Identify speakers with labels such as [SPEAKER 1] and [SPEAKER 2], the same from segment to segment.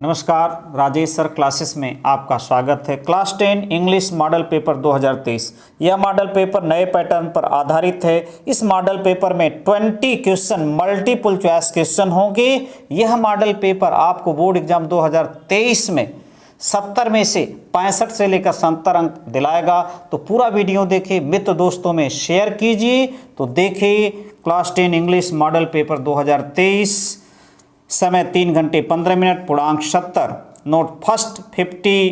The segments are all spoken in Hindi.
[SPEAKER 1] नमस्कार, राजेश सर क्लासेस में आपका स्वागत है। Class 10 English model paper 2023। यह मॉडल पेपर नए पैटर्न पर आधारित है। इस मॉडल पेपर में 20 क्वेश्चन मल्टीपल चॉइस क्वेश्चन होंगे। यह मॉडल पेपर आपको बोर्ड एग्जाम 2023 में 70 में से 65 से लेकर 70 अंक दिलाएगा। तो पूरा वीडियो देखिए, मित्र दोस्तों में शेयर कीजिए। तो देखिए क्लास 10 इंग्लिश मॉडल पेपर 2023, समय 3 घंटे 15 मिनट, पूर्णांक 70। Note first 50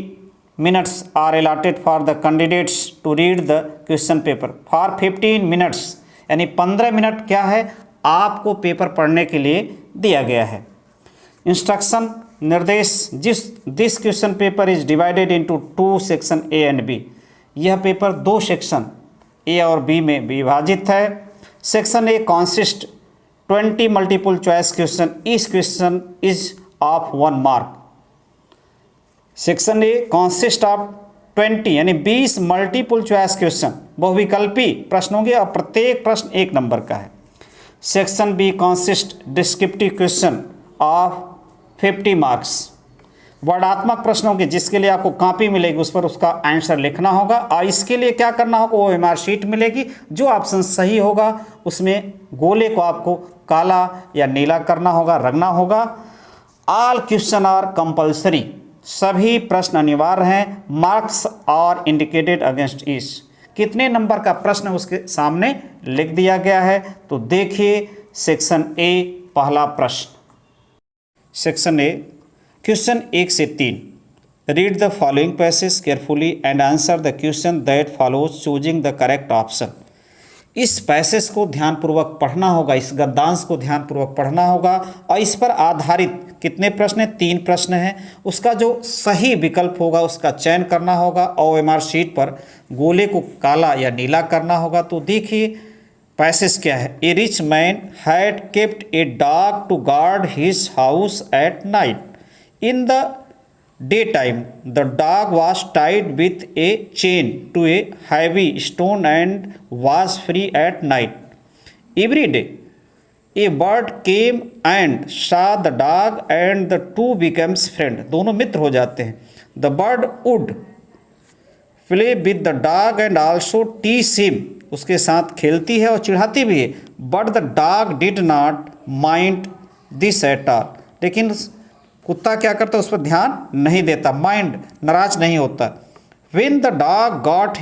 [SPEAKER 1] minutes are allotted for the candidates to read the question paper for 15 minutes, यानी 15 मिनट क्या है आपको पेपर पढ़ने के लिए दिया गया है। इंस्ट्रक्शन निर्देश, this question paper is divided into 2 section A and B. यह पेपर 2 सेक्शन ए और बी में विभाजित है। Section A consist 20 multiple choice question, इस question is of 1 mark. Section A consist of 20 यानी 20 मल्टीपल चॉइस क्वेश्चन, बहुविकल्पी प्रश्न होंगे और प्रत्येक प्रश्न 1 नंबर का है। Section B consist descriptive question of 50 marks, वर्णात्मक प्रश्न होंगे जिसके लिए आपको कॉपी मिलेगी, उस पर उसका आंसर लिखना होगा। और इसके लिए क्या करना होगा, वो एमआर शीट मिलेगी। जो ऑप्शन सही होगा उसमें गोले को आपको काला या नीला करना होगा, रंगना होगा। ऑल क्वेश्चन आर कंपल्सरी, सभी प्रश्न अनिवार्य हैं। Marks are indicated against each, कितने नंबर का प्रश्न उसके सामने लिख दिया गया है। तो देखिए सेक्शन ए पहला प्रश्न। सेक्शन ए क्वेश्चन 1 से 3। Read the following passage carefully and answer the question that follows choosing the correct option. इस पैसेज को ध्यानपूर्वक पढ़ना होगा, इस गद्यांश को ध्यानपूर्वक पढ़ना होगा और इस पर आधारित कितने प्रश्न हैं, 3 प्रश्न हैं। उसका जो सही विकल्प होगा उसका चयन करना होगा और एमआर शीट पर गोले को काला या नीला करना होगा। तो देखिए पैसेज क्या है। A rich man had kept a dog to guard his house at night. In the daytime, the dog was tied with a chain to a heavy stone and was free at night. Every day, a bird came and saw the dog and the two becomes friends. दोनों मित्र हो जाते हैं। The bird would play with the dog and also tease him. उसके साथ खेलती है और चिढ़ाती भी है। But the dog did not mind this at all. लेकिन कुत्ता क्या करता है, उस पर ध्यान नहीं देता, माइंड नाराज नहीं होता। When the dog got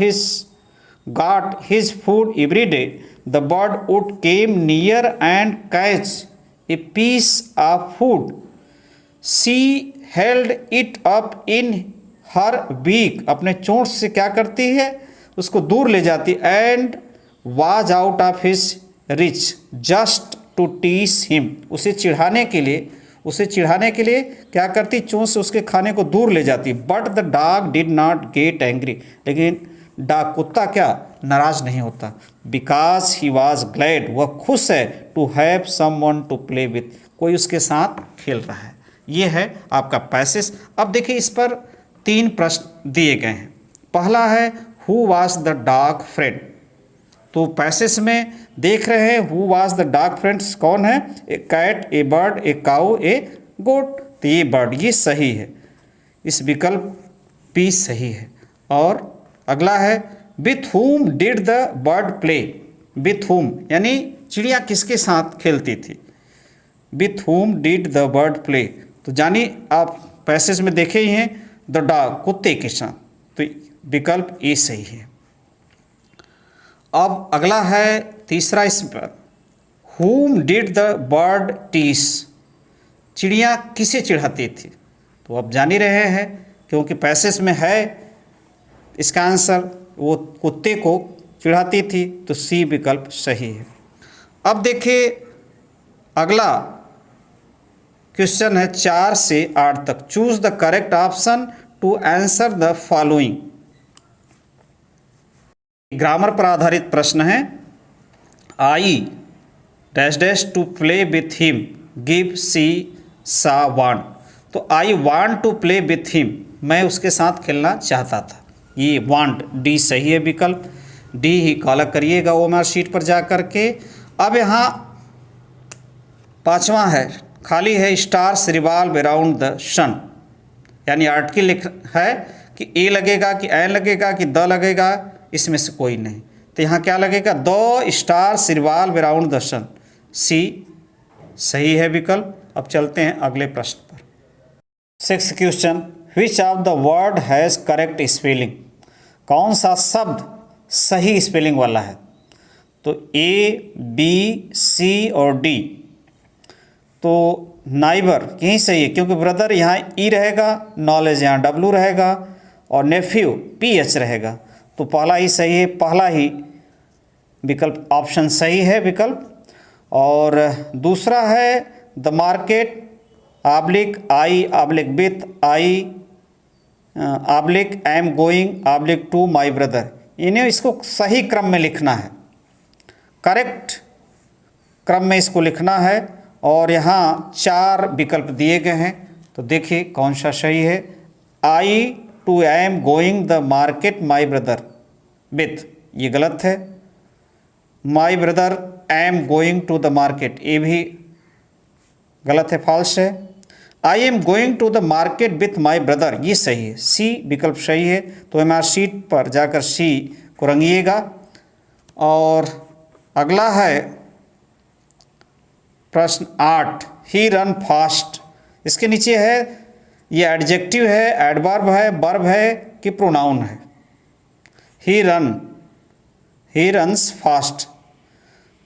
[SPEAKER 1] his food every day, the bird would came near and catch a piece of food. She held it up in her beak, अपने चोंच से क्या करती है, उसको दूर ले जाती। And was out of his reach just to tease him, उसे चिढ़ाने के लिए क्या करती, चोंच से उसके खाने को दूर ले जाती। But the dog did not get angry, लेकिन कुत्ता क्या नाराज नहीं होता। बिकॉज ही वॉज ग्लैड, वह खुश है। To have someone to play with, कोई उसके साथ खेल रहा है। ये है आपका पैसेज। अब देखिए इस पर 3 प्रश्न दिए गए हैं। पहला है who was the dog friend. तो पैसेज में देख रहे हैं who was the dog friends कौन है, ए कैट, ए बर्ड, ए काऊ, ए गोट। तो ये बर्ड, ये सही है, इस विकल्प बी सही है। और अगला है with whom did the bird play. With whom यानी चिड़िया किसके साथ खेलती थी। With whom did the bird play, तो जानिए आप पैसेज में देखे ही हैं द डॉग, कुत्ते के साथ। तो विकल्प ए सही है। अब अगला है तीसरा इस पर, whom did the bird tease, चिड़िया किसे चिढ़ाती थी। तो अब जान ही रहे हैं क्योंकि पैसेज में है इसका आंसर, वो कुत्ते को चिढ़ाती थी। तो सी विकल्प सही है। अब देखिए अगला क्वेश्चन है 4 से 8 तक। Choose the correct option to answer the following. Grammar पर आधारित प्रश्न है। I dash dash to play with him, give C सा वांट। तो I want to play with him, मैं उसके साथ खेलना चाहता था। ये वांट डी सही है विकल्प, डी ही काला करिएगा ओमआर शीट पर जा कर के। अब यहाँ 5वां है, खाली है। स्टार्स रिवॉल्व अराउंड द सन, यानी आर्टिकल लिख है कि ए लगेगा कि एन लगेगा कि द लगेगा, इसमें से कोई नहीं। तो यहाँ क्या लगेगा, the star revolve around the sun. C सही है विकल्प। अब चलते हैं अगले प्रश्न पर। 6th question, which of the word has correct spelling? कौन सा शब्द सही स्पेलिंग वाला है? तो ए, बी, सी और डी। तो नाइबर यही सही है, क्योंकि ब्रदर यहाँ ई रहेगा, नॉलेज यहाँ डब्लू रहेगा और नेफ्यू PH रहेगा। तो पहला ही सही है, पहला ही विकल्प ऑप्शन सही है विकल्प। और दूसरा है the market oblique I oblique with I oblique I am going oblique to my brother. इन्हें इसको सही क्रम में लिखना है, करेक्ट क्रम में इसको लिखना है। और यहाँ 4 विकल्प दिए गए हैं, तो देखिए कौन सा सही है। I to I am going the market my brother with, ये गलत है। My brother I am going to the market, ये भी गलत है, फॉल्स है। I am going to the market with my brother, ये सही है। सी विकल्प सही है। तो हमारे शीट पर जाकर सी को रंगिएगा। और अगला है प्रश्न 8, ही रन फास्ट। इसके नीचे है, ये एडजेक्टिव है, एडवर्ब है, वर्ब है कि प्रोनाउन है? He runs fast.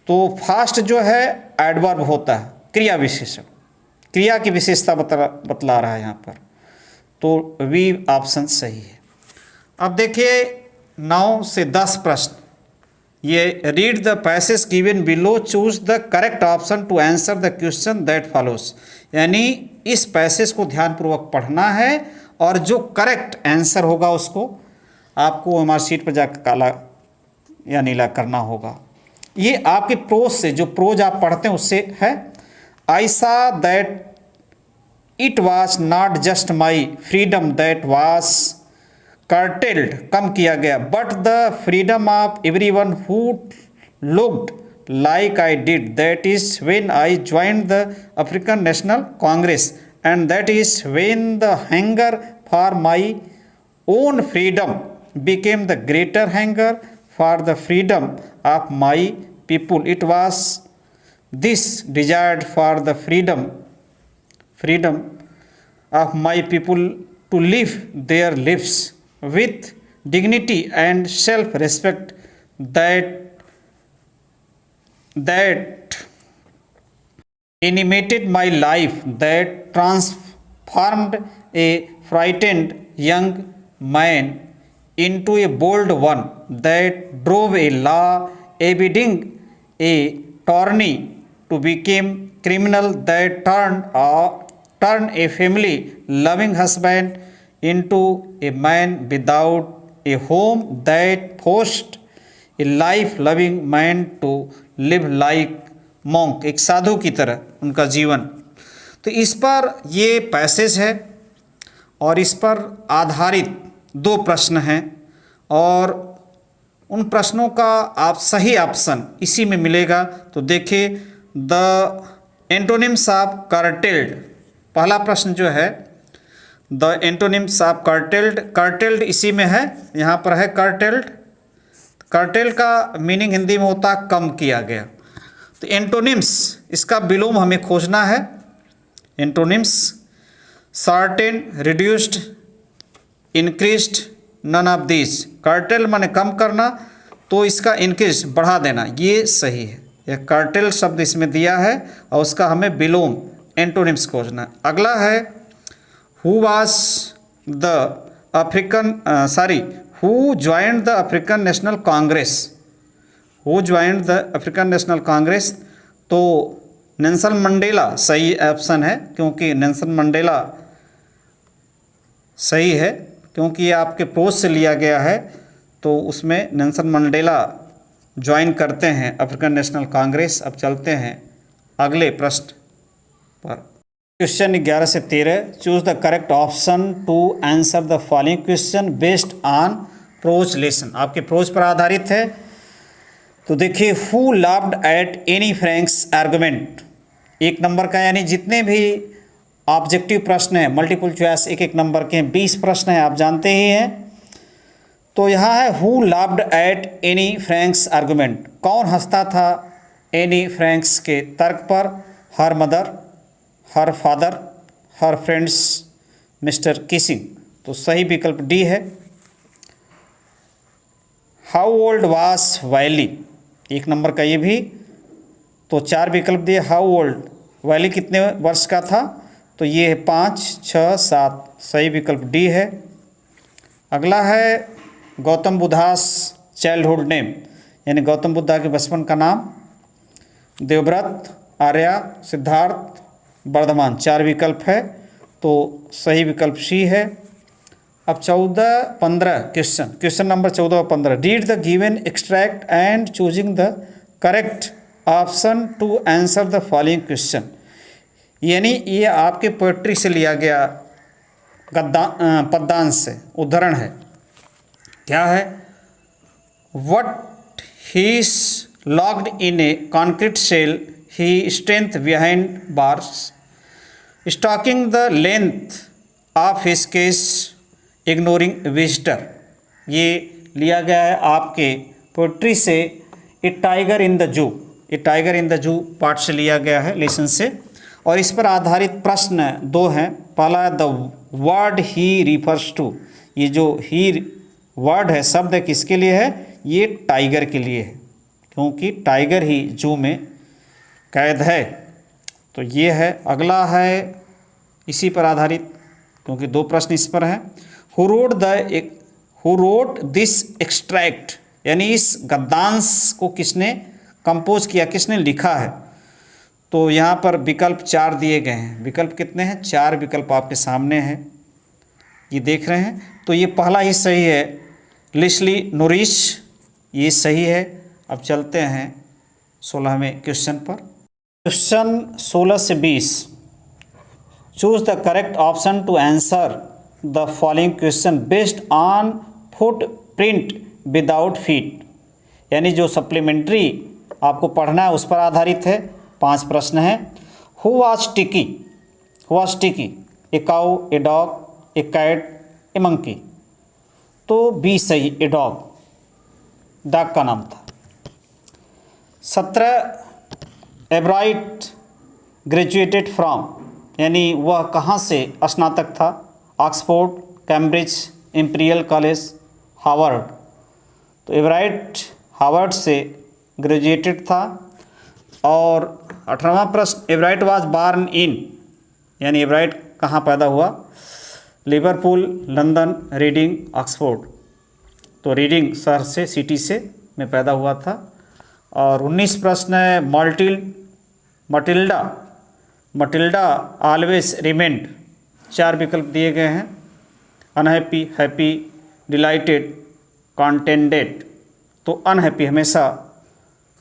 [SPEAKER 1] तो फास्ट जो है एडवर्ब होता है, क्रिया विशेषण, क्रिया की विशेषता बतला रहा है यहाँ पर। तो बी ऑप्शन सही है। अब देखिए 9 से 10 प्रश्न, ये read the passage given below, choose the correct option to answer the question that follows. यानी इस पैसेज को ध्यानपूर्वक पढ़ना है और जो करेक्ट आंसर होगा उसको आपको हमारी शीट पर जाकर काला या नीला करना होगा। ये आपके प्रोज से, जो प्रोज आप पढ़ते हैं उससे है। आई सा that it was not just my freedom that was curtailed, कम किया गया, but the freedom of everyone who looked like I did, that is when I joined the African national Congress, and that is when the hunger for my own freedom became the greater hunger for the freedom of my people. It was this desired for the freedom of my people to live their lives with dignity and self-respect that animated my life, that transformed a frightened young man into a bold one, that drove a law-abiding attorney to become criminal, that turned a family-loving husband into a man without a home, that forced a life-loving man to live like monk, एक साधु की तरह उनका जीवन। तो इस पर ये पैसेज है और इस पर आधारित 2 प्रश्न हैं और उन प्रश्नों का आप सही ऑप्शन इसी में मिलेगा। तो देखिए द एंटोनिम्स ऑफ कर्टेल्ड, पहला प्रश्न जो है द एंटोनिम्स ऑफ कर्टेल्ड इसी में है, यहाँ पर है कर्टेल्ड। कर्टेल का मीनिंग हिंदी में होता है कम किया गया। तो एंटोनिम्स, इसका विलोम हमें खोजना है। Antonyms certain, reduced, increased, none of this. Curtail माने कम करना, तो इसका इंक्रीज बढ़ा देना, ये सही है। यह कर्टेल शब्द इसमें दिया है और उसका हमें विलोम एंटोनिम्स खोजना है। अगला है who was the African who joined the African national Congress, who joined the African national Congress. तो नेल्सन मंडेला सही ऑप्शन है, क्योंकि नेल्सन मंडेला सही है, क्योंकि ये आपके प्रोज से लिया गया है। तो उसमें नेल्सन मंडेला ज्वाइन करते हैं अफ्रीकन नेशनल कांग्रेस। अब चलते हैं अगले प्रश्न पर। क्वेश्चन 11 से 13, choose the correct option to answer the following question based on prose lesson, आपके प्रोज पर आधारित है। तो देखिए who laughed at any Frank's argument, 1 number का, यानी जितने भी ऑब्जेक्टिव प्रश्न है, मल्टीपल चॉइस एक एक नंबर के हैं, 20 प्रश्न हैं, आप जानते ही हैं। तो यहाँ है who laughed at any Franks argument, कौन हंसता था एनी फ्रैंक्स के तर्क पर? हर मदर, हर फादर, हर फ्रेंड्स, मिस्टर किसिंग। तो सही विकल्प डी है। हाउ ओल्ड वाज वाइली, एक नंबर का ये भी। तो 4 विकल्प दिए। हाउ ओल्ड, वाइली कितने वर्ष का था? तो ये है 5, 6, 7। सही विकल्प डी है। अगला है गौतम बुद्धास चाइल्डहुड नेम, यानी गौतम बुद्धा के बचपन का नाम। देवव्रत, आर्या, सिद्धार्थ, वर्धमान। 4 विकल्प है, तो सही विकल्प सी है। अब 14-15 क्वेश्चन नंबर 14 और 15। Read the given extract and choosing the correct option to answer the following question. यानी ये आपके पोएट्री से लिया गया पद्यांश से उदाहरण है। क्या है? What he is locked in a concrete cell, he strength behind bars, stalking the length of his case, ignoring visitor. ये लिया गया है आपके पोएट्री से ए tiger in the zoo, A tiger in the zoo part से लिया गया है, लेसन से। और इस पर आधारित प्रश्न 2 हैं। पहला the word he refers to, ये जो ही वर्ड है, शब्द है, किसके लिए है? ये टाइगर के लिए है, क्योंकि टाइगर ही जू में कैद है। तो ये है। अगला है इसी पर आधारित, क्योंकि 2 प्रश्न इस पर हैं। हु रोट दिस एक्सट्रैक्ट, यानी इस गद्यांश को किसने कंपोज किया, किसने लिखा है? तो यहाँ पर विकल्प 4 दिए गए हैं। विकल्प कितने हैं? 4 विकल्प आपके सामने हैं, ये देख रहे हैं। तो ये पहला ही सही है, लिस्ली नोरिस, ये सही है। अब चलते हैं 16वें क्वेश्चन पर। क्वेश्चन 16 से 20। Choose the correct option to answer the following question based on footprint without feet, यानी जो सप्लीमेंट्री आपको पढ़ना है उस पर आधारित है। 5 प्रश्न हैं। Who was Tricki, a cow, a dog, a cat, a monkey. तो बी सही, ए डॉग, डॉग का नाम था। 17 एब्राइट ग्रेजुएटेड फ्रॉम, यानी वह कहाँ से स्नातक था? Oxford, Cambridge, imperial college, Harvard. तो एब्राइट हार्वर्ड से ग्रेजुएटेड था। और 18वां प्रश्न, एब्राइट वाज बॉर्न इन, यानी एब्राइट कहाँ पैदा हुआ? Liverpool, London, reading, Oxford. तो रीडिंग शहर से, सिटी से में पैदा हुआ था। और 19 प्रश्न है मटिल्डा ऑलवेज रिमेंड। 4 विकल्प दिए गए हैं। Unhappy, happy, delighted, contented. तो अनहैप्पी, हमेशा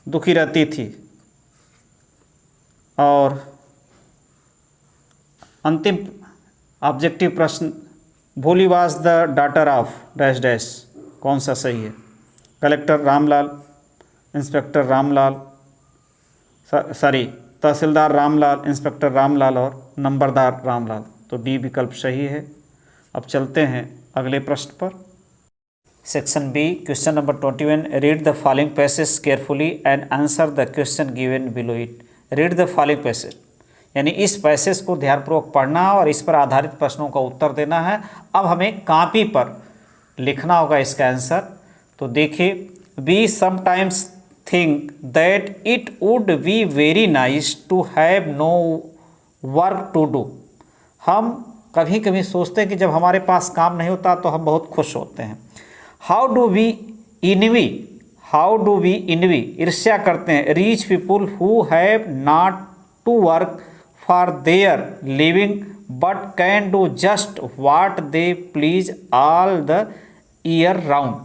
[SPEAKER 1] दुखी रहती थी। और अंतिम ऑब्जेक्टिव प्रश्न, Bholi was the daughter of dash dash. कौन सा सही है? कलेक्टर रामलाल, इंस्पेक्टर रामलाल, तहसीलदार रामलाल, इंस्पेक्टर रामलाल और नंबरदार रामलाल। तो डी विकल्प सही है। अब चलते हैं अगले प्रश्न पर। Section B, question number 21। Read the following passage carefully and answer the question given below it. Read the following passage, यानी इस पैसेज को ध्यानपूर्वक पढ़ना और इस पर आधारित प्रश्नों का उत्तर देना है। अब हमें कॉपी पर लिखना होगा इसका आंसर। तो देखिए, we sometimes think that it would be very nice to have no work to do. हम कभी कभी सोचते हैं कि जब हमारे पास काम नहीं होता तो हम बहुत खुश होते हैं। हाउ डू वी इनवी, ईर्ष्या करते हैं। Rich people who have not to work for their living but can do just what they please all the year round.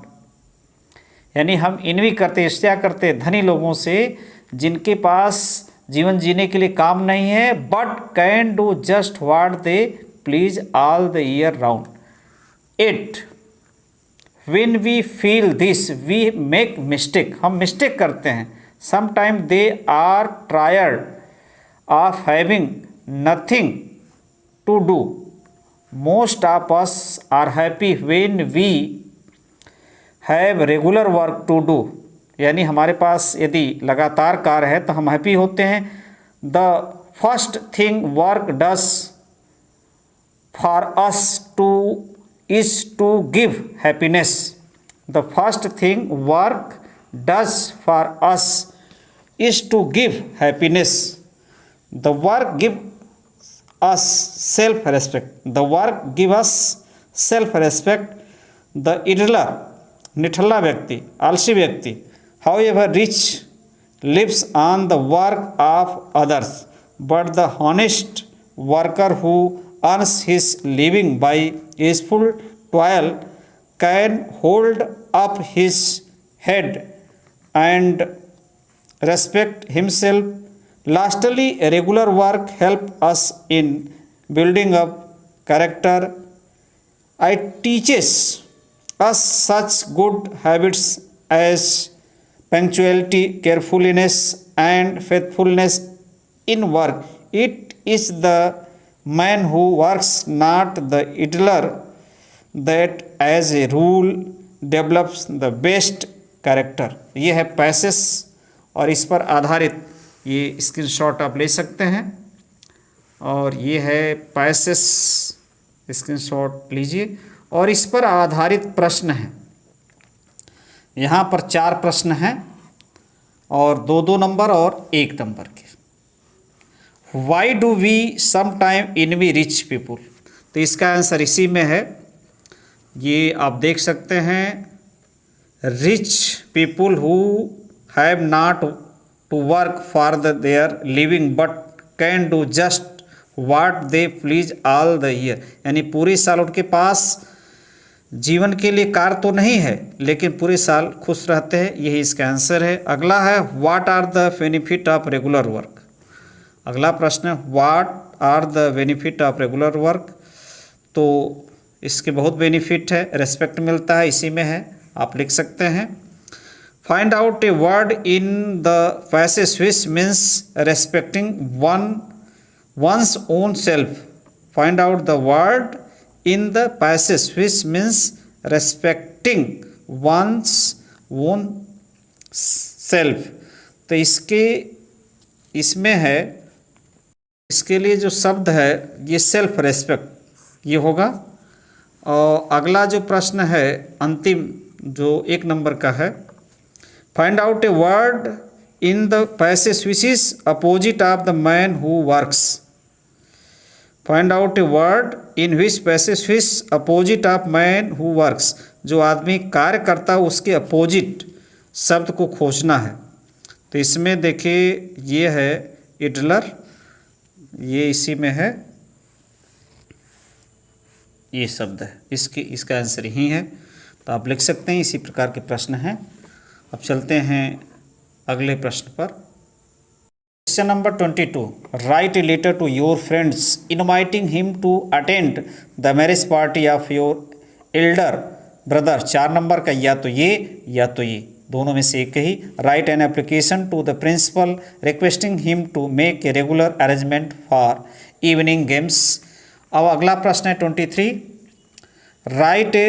[SPEAKER 1] यानी हम इनवी करते, ईर्ष्या करते धनी लोगों से जिनके पास जीवन जीने के लिए काम नहीं है, but can do just what they please all the year round. 8 when we feel this we make mistake, हम मिस्टेक करते हैं। sometime they are tired of having nothing to do. Most of us are happy when we have regular work to do. यानी हमारे पास यदि लगातार कार्य है तो हम हैप्पी होते हैं. The first thing work does for us to is to give happiness. The first thing work does for us is to give happiness. The work gives us self-respect. The work gives us self-respect. The idler, निठल्ला व्यक्ति, आलसी व्यक्ति, however rich, lives on the work of others, but the honest worker who earns his living by useful toil can hold up his head and respect himself. Lastly, regular work helps us in building up character. It teaches us such good habits as punctuality, carefulness, and faithfulness in work. It is the man who works, not the idler, that as a rule develops the best character. ये है पैसेज और इस पर आधारित ये स्क्रीनशॉट आप ले सकते हैं. और ये है पैसेज, स्क्रीनशॉट लीजिए. और इस पर आधारित प्रश्न है. यहाँ पर 4 प्रश्न हैं और 2-2 नंबर और 1 नंबर के. Why do we sometime envy rich people. तो इसका आंसर इसी में है. ये आप देख सकते हैं. Rich people who have not to work for their living but can do just what they please all the year. यानी पूरे साल उनके पास जीवन के लिए कार्य तो नहीं है लेकिन पूरे साल खुश रहते हैं. यही इसका आंसर है. अगला है what are the benefit of regular work. अगला प्रश्न है what are the benefit of regular work. तो इसके बहुत बेनिफिट है. रेस्पेक्ट मिलता है, इसी में है, आप लिख सकते हैं. Find out a word in the passage which means respecting one's own self. Find out the word in the passage which means respecting one's own self. तो इसमें है, इसके लिए जो शब्द है ये सेल्फ रेस्पेक्ट ये होगा. और अगला जो प्रश्न है अंतिम जो 1 नंबर का है, find out a word in the passage which is opposite of the man who works. Find out a word in which passage which opposite of man who works. जो आदमी कार्य करता है उसके अपोजिट शब्द को खोजना है. तो इसमें देखिए ये है इडलर, ये इसी में है, ये शब्द है, इसका आंसर यही है. तो आप लिख सकते हैं. इसी प्रकार के प्रश्न हैं. अब चलते हैं अगले प्रश्न पर. Question number 22. Write a letter to your friends inviting him to attend the marriage party of your elder brother. 4 number का या तो ये या तो ये, दोनों में से एक ही. Write an application to the principal requesting him to make a regular arrangement for evening games. अब अगला प्रश्न है 23. Write a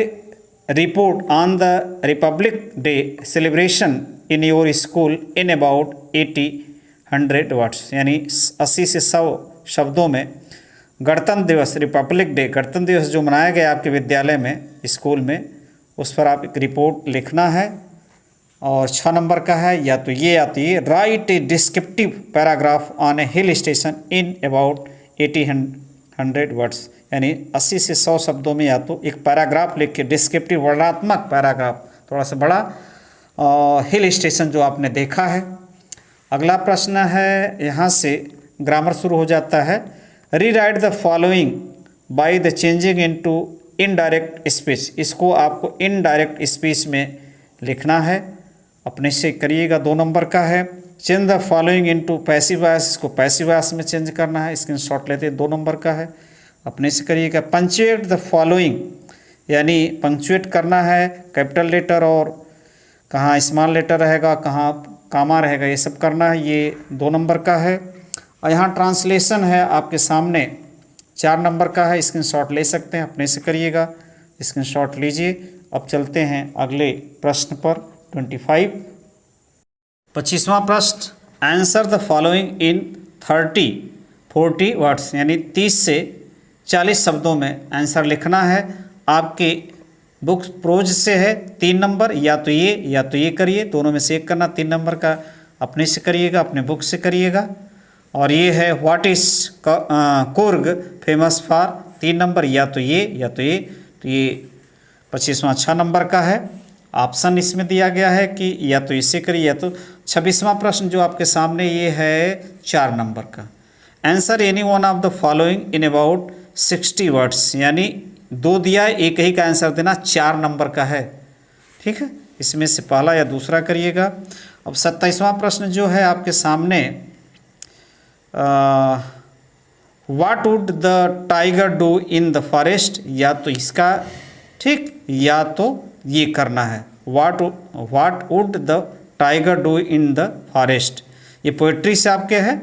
[SPEAKER 1] report on the Republic Day celebration in your school in about 80-100 words. यानी 80 से 100 शब्दों में गणतंत्र दिवस, रिपब्लिक डे, गणतंत्र दिवस जो मनाया गया आपके विद्यालय में, स्कूल में, उस पर आप एक रिपोर्ट लिखना है. और 6 नंबर का है या तो ये या तो ये. Right A descriptive paragraph on A hill station in about 80-100 words. यानी 80 से 100 शब्दों में या तो एक पैराग्राफ लिख के, डिस्क्रिप्टिव वर्णनात्मक पैराग्राफ, थोड़ा सा बड़ा, हिल स्टेशन जो आपने देखा है. अगला प्रश्न है, यहाँ से ग्रामर शुरू हो जाता है. Rewrite the following by the changing into indirect speech. इसको आपको इनडायरेक्ट स्पीच में लिखना है, अपने से करिएगा. 2 नंबर का है. Change the following into passive voice. इसको पैसिव वॉइस में चेंज करना है. स्क्रीनशॉट लेते हैं. 2 नंबर का है, अपने से करिएगा. पंक्चुएट द फॉलोइंग, यानी पंक्चुएट करना है. कैपिटल लेटर और कहाँ स्मॉल लेटर रहेगा, कहाँ कामा रहेगा, ये सब करना है. ये 2 नंबर का है. और यहाँ ट्रांसलेशन है आपके सामने, 4 नंबर का है, स्क्रीनशॉट ले सकते हैं, अपने से करिएगा, स्क्रीनशॉट लीजिए। अब चलते हैं अगले प्रश्न पर 25वां प्रश्न, answer the following in 30-40 words, यानी 30 से 40 शब्दों में आंसर लिखना है। आपके बुक प्रोज से है 3 नंबर, या तो ये करिए, दोनों में से एक करना। 3 नंबर का अपने से करिएगा, अपने बुक से करिएगा। और ये है what is Coorg famous for, 3 number, या तो ये तो ये 25वां 6 नंबर का है। ऑप्शन इसमें दिया गया है कि या तो इससे करिए, या तो 26वां प्रश्न जो आपके सामने ये है 4 नंबर का, answer any one of the following in about 60 words, यानी 2 दिया है, एक ही का आंसर देना, 4 नंबर का है। ठीक है, इसमें से पहला या दूसरा करिएगा। अब 27वां प्रश्न जो है आपके सामने, what would the tiger do in the forest, या तो इसका, ठीक, या तो ये करना है, what would the tiger do in the forest. ये पोएट्री से आपके है,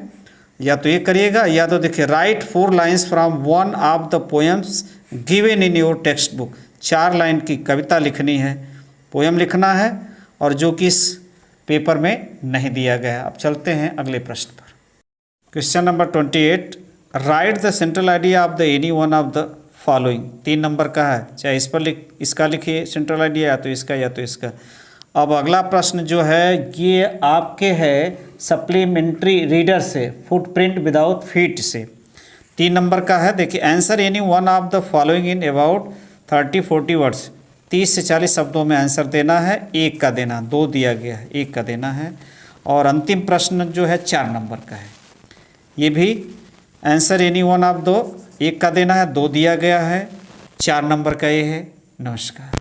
[SPEAKER 1] या तो ये करिएगा, या तो देखिए right 4 lines from one of the poems given in your text book, 4 line की कविता लिखनी है, पोएम लिखना है, और जो कि इस पेपर में नहीं दिया गया है। अब चलते हैं अगले प्रश्न पर। Question number 28, right the central idea of the any one of the following, 3 number का है, चाहे इस पर इसका लिखिए सेंट्रल आइडिया, या तो इसका। अब अगला प्रश्न जो है ये आपके है सप्लीमेंट्री रीडर से, फुटप्रिंट विदाउट फीट से, 3 नंबर का है। देखिए answer any one of the following in about 30-40 words, 30 से 40 शब्दों में आंसर देना है, 1 का देना, 2 दिया गया है, 1 का देना है। और अंतिम प्रश्न जो है 4 नंबर का है, ये भी आंसर एनी वन ऑफ 1 का देना है, 2 दिया गया है, 4 नंबर का ये है। नमस्कार।